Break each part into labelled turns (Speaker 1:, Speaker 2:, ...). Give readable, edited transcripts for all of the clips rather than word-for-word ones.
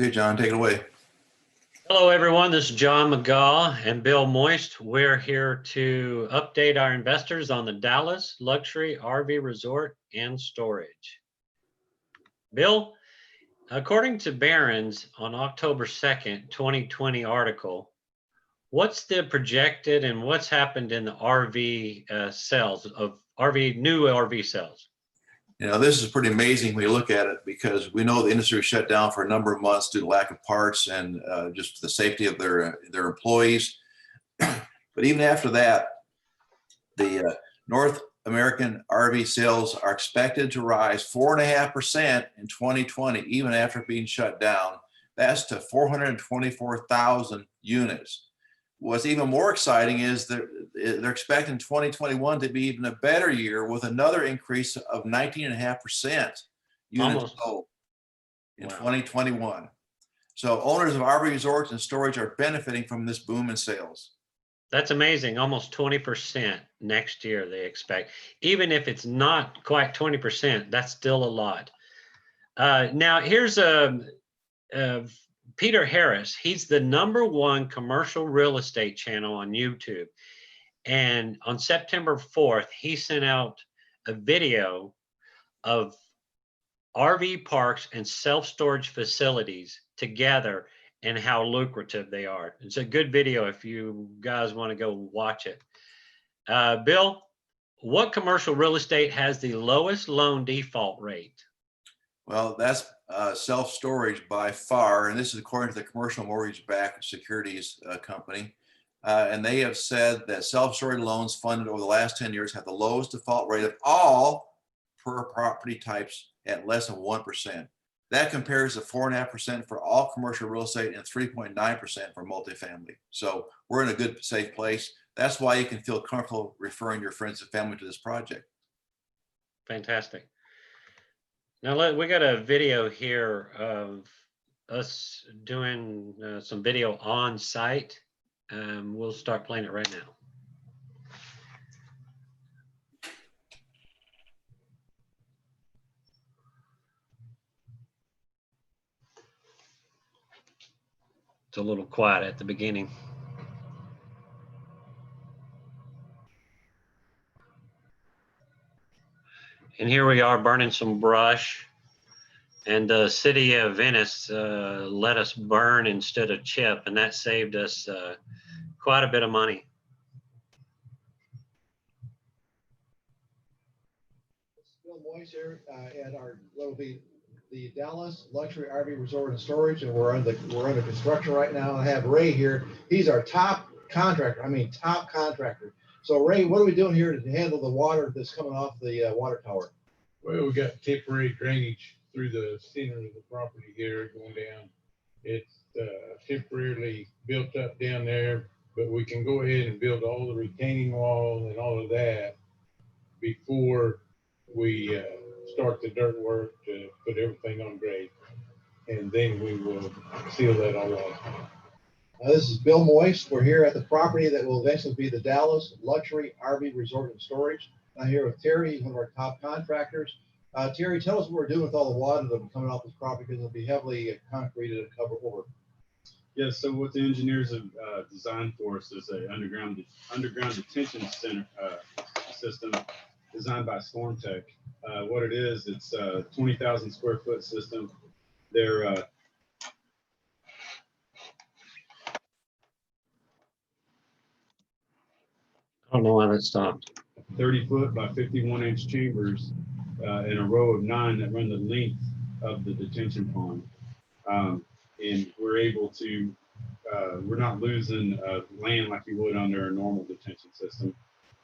Speaker 1: Okay, John, take it away.
Speaker 2: Hello, everyone. This is John McGaw and Bill Moist. We're here to update our investors on the Dallas Luxury RV Resort and Storage. Bill, according to Barron's on October 2nd, 2020 article, what's the projected and what's happened in the RV sales of new RV sales?
Speaker 1: You know, this is pretty amazing when you look at it because we know the industry was shut down for a number of months due to lack of parts and just the safety of their employees. But even after that, the North American RV sales are expected to rise 4.5% in 2020, even after being shut down. That's to 424,000 units. What's even more exciting is they're expecting 2021 to be even a better year with another increase of 19.5% units sold in 2021. So owners of RV resorts and storage are benefiting from this boom in sales.
Speaker 2: That's amazing. Almost 20% next year they expect. Even if it's not quite 20%, that's still a lot. Now here's Peter Harris. He's the #1 commercial real estate channel on YouTube. And on September 4th, he sent out a video of RV parks and self-storage facilities together and how lucrative they are. It's a good video if you guys want to go watch it. Bill, what commercial real estate has the lowest loan default rate?
Speaker 1: Well, that's self-storage by far, and this is according to the Commercial Mortgage-Backed Securities Company. And they have said that self-storage loans funded over the last 10 years have the lowest default rate of all per property types at less than 1%. That compares to 4.5% for all commercial real estate and 3.9% for multifamily. So we're in a good, safe place. That's why you can feel comfortable referring your friends and family to this project.
Speaker 2: Fantastic. Now we got a video here of us doing some video on site. We'll start playing it right now. It's a little quiet at the beginning. And here we are burning some brush. And the city of Venice let us burn instead of chip, and that saved us quite a bit of money.
Speaker 3: Bill Moyes here at our will be the Dallas Luxury RV Resort and Storage, and we're under construction right now. I have Ray here. He's our top contractor. I mean, top contractor. So Ray, what are we doing here to handle the water that's coming off the water tower?
Speaker 4: Well, we got temporary drainage through the center of the property here going down. It's temporarily built up down there, but we can go ahead and build all the retaining wall and all of that before we start the dirt work to put everything on grade. And then we will seal that all off.
Speaker 3: This is Bill Moyes. We're here at the property that will eventually be the Dallas Luxury RV Resort and Storage. I'm here with Terry, one of our top contractors. Terry, tell us what we're doing with all the water that'll be coming off this property because it'll be heavily concreted and covered over.
Speaker 5: Yeah, so what the engineers have designed for us is an underground detention center system designed by StormTech. What it is, it's a 20,000 square foot system. They're
Speaker 2: I don't know why that stopped.
Speaker 5: 30 foot by 51 inch chambers in a row of 9 that run the length of the detention pond. And we're able to, we're not losing land like you would under a normal detention system.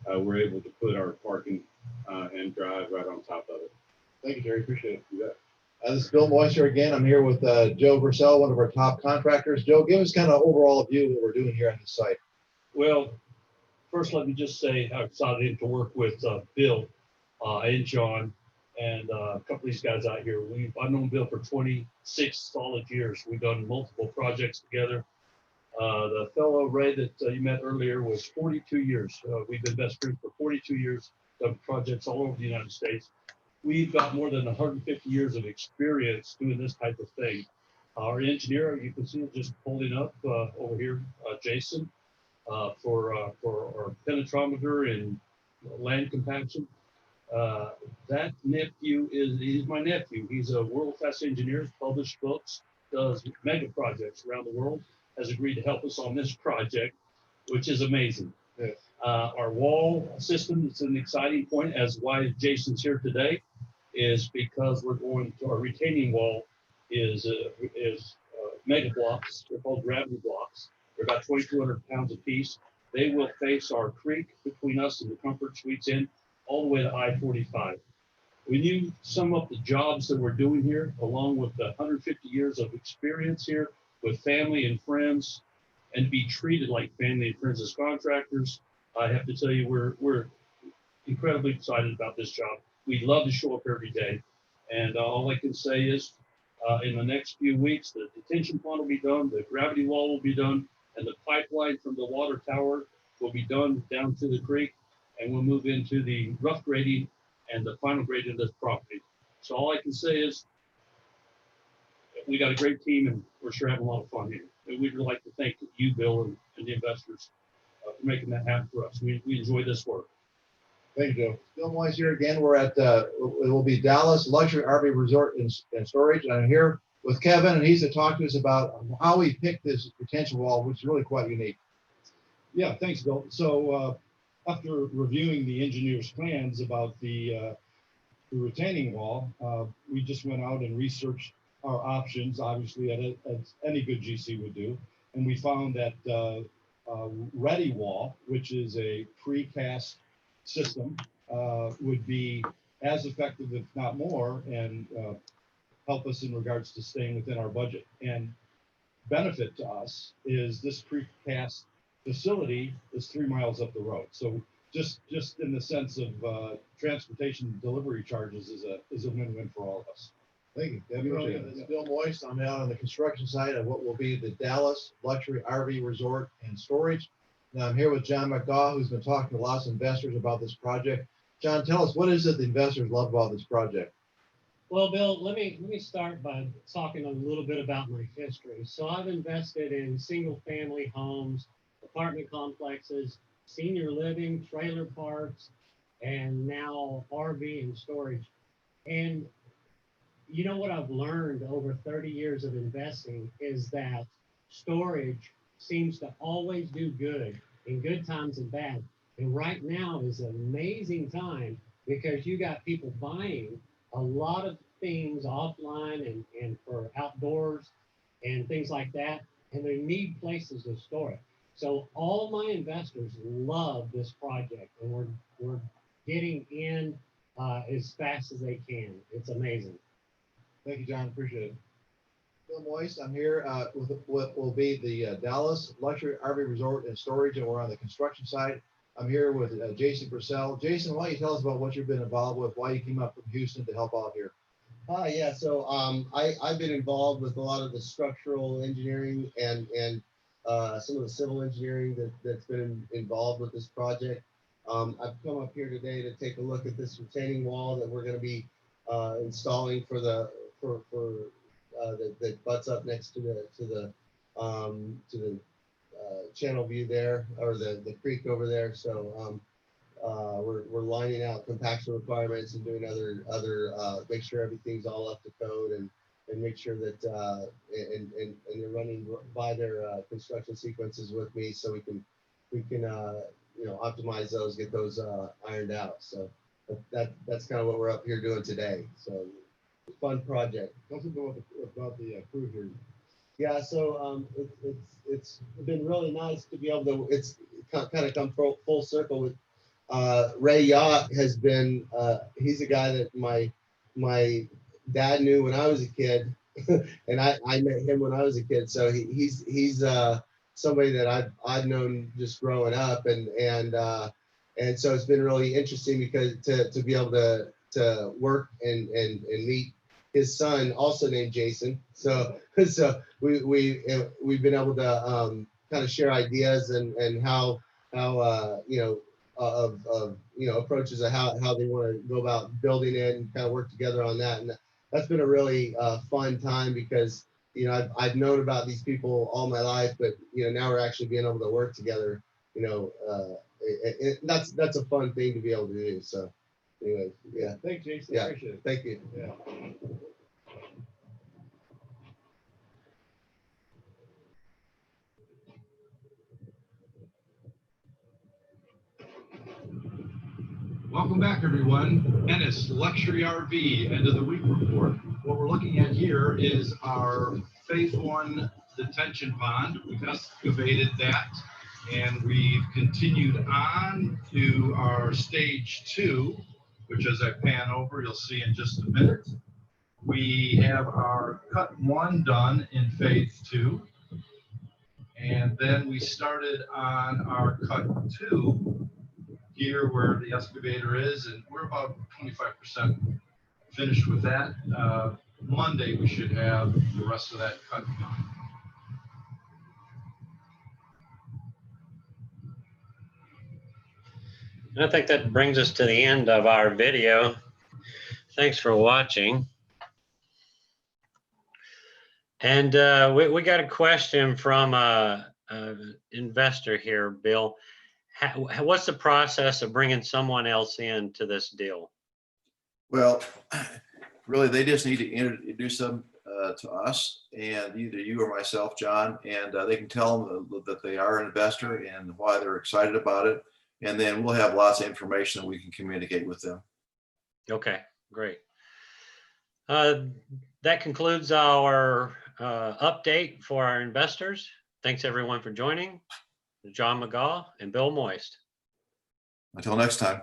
Speaker 5: We're able to put our parking and drive right on top of it.
Speaker 3: Thank you, Terry. Appreciate it. You bet. This is Bill Moyes here again. I'm here with Joe Bursell, one of our top contractors. Joe, give us kind of overall view of what we're doing here on this site.
Speaker 6: Well, first, let me just say how excited to work with Bill and John and a couple of these guys out here. I've known Bill for 26 solid years. We've done multiple projects together. The fellow Ray that you met earlier was 42 years. We've been best friends for 42 years, done projects all over the United States. We've got more than 150 years of experience doing this type of thing. Our engineer, you can see it just holding up over here, Jason, for our penetrometer and land compaction. That nephew he's my nephew. He's a world-class engineer, published books, does mega projects around the world, has agreed to help us on this project, which is amazing.
Speaker 3: Yes.
Speaker 6: Our wall system is an exciting point as why Jason's here today is because we're going to our retaining wall is mega blocks. They're called gravity blocks. They're about 2,200 pounds apiece. They will face our creek between us and the Comfort Suites Inn all the way to I-45. When you sum up the jobs that we're doing here, along with the 150 years of experience here with family and friends, and be treated like family and friends as contractors, I have to tell you, we're incredibly excited about this job. We love to show up every day. And all I can say is, in the next few weeks, the detention pond will be done, the gravity wall will be done, and the pipeline from the water tower will be done down to the creek. And we'll move into the rough grading and the final grading of this property. So all I can say is, we got a great team and we're sure having a lot of fun here. And we'd like to thank you, Bill, and the investors for making that happen for us. We enjoy this work.
Speaker 3: Thank you, Joe. Bill Moise here again. We're at, it will be Dallas Luxury RV Resort and Storage. And I'm here with Kevin, and he's to talk to us about how we picked this retention wall, which is really quite unique.
Speaker 7: Yeah, thanks, Bill. So after reviewing the engineer's plans about the retaining wall, we just went out and researched our options, obviously, as any good GC would do. And we found that Ready Wall, which is a precast system, would be as effective, if not more, and help us in regards to staying within our budget. And benefit to us is this precast facility is 3 miles up the road. So just in the sense of transportation delivery charges is a win-win for all of us.
Speaker 3: Thank you, Kevin. This is Bill Moise. I'm out on the construction side of what will be the Dallas Luxury RV Resort and Storage. Now I'm here with John McGaw, who's been talking to lots of investors about this project. John, tell us, what is it the investors love about this project?
Speaker 8: Well, Bill, let me start by talking a little bit about my history. So I've invested in single family homes, apartment complexes, senior living, trailer parks, and now RV and storage. And you know what I've learned over 30 years of investing is that storage seems to always do good in good times and bad. And right now is an amazing time because you got people buying a lot of things offline and for outdoors and things like that, and they need places to store it. So all my investors love this project, and we're getting in as fast as they can. It's amazing.
Speaker 3: Thank you, John. Appreciate it. Bill Moise, I'm here with what will be the Dallas Luxury RV Resort and Storage, and we're on the construction side. I'm here with Jason Purcell. Jason, why don't you tell us about what you've been involved with, why you came up from Houston to help out here?
Speaker 9: Yeah, so I've been involved with a lot of the structural engineering and some of the civil engineering that's been involved with this project. I've come up here today to take a look at this retaining wall that we're going to be installing for that butts up next to the channel view there, or the creek over there. So we're lining out compaction requirements and doing other make sure everything's all up to code and make sure that and they're running by their construction sequences with me, so we can optimize those, get those ironed out. So that's kind of what we're up here doing today. So fun project.
Speaker 3: Tell us about the crew here.
Speaker 9: Yeah, so it's been really nice to be able to, it's kind of come full circle with Ray Yacht has been, he's a guy that my dad knew when I was a kid, and I met him when I was a kid. So he's somebody that I've known just growing up, and so it's been really interesting because to be able to work and meet his son, also named Jason. So we've been able to kind of share ideas and how approaches of how they want to go about building it and kind of work together on that. And that's been a really fun time because you know, I've known about these people all my life, but you know, now we're actually being able to work together. You know, that's a fun thing to be able to do. So, anyway, yeah,
Speaker 3: Thanks, Jason.
Speaker 9: Yeah.
Speaker 3: Appreciate it.
Speaker 9: thank you.
Speaker 3: Yeah.
Speaker 10: Welcome back, everyone. Ennis Luxury RV End of the Week Report. What we're looking at here is our Phase 1 detention pond. We've excavated that, and we've continued on to our Stage 2, which as I pan over, you'll see in just a minute. We have our Cut 1 done in Phase 2. And then we started on our Cut 2 here where the excavator is, and we're about 25% finished with that. Monday, we should have the rest of that cut done.
Speaker 2: And I think that brings us to the end of our video. Thanks for watching. And we got a question from a investor here, Bill. What's the process of bringing someone else in to this deal?
Speaker 1: Well, really, they just need to introduce them to us, and either you or myself, John, and they can tell them that they are an investor and why they're excited about it. And then we'll have lots of information that we can communicate with them.
Speaker 2: Okay, great. That concludes our update for our investors. Thanks everyone for joining. John McGaugh and Bill Moist.
Speaker 1: Until next time.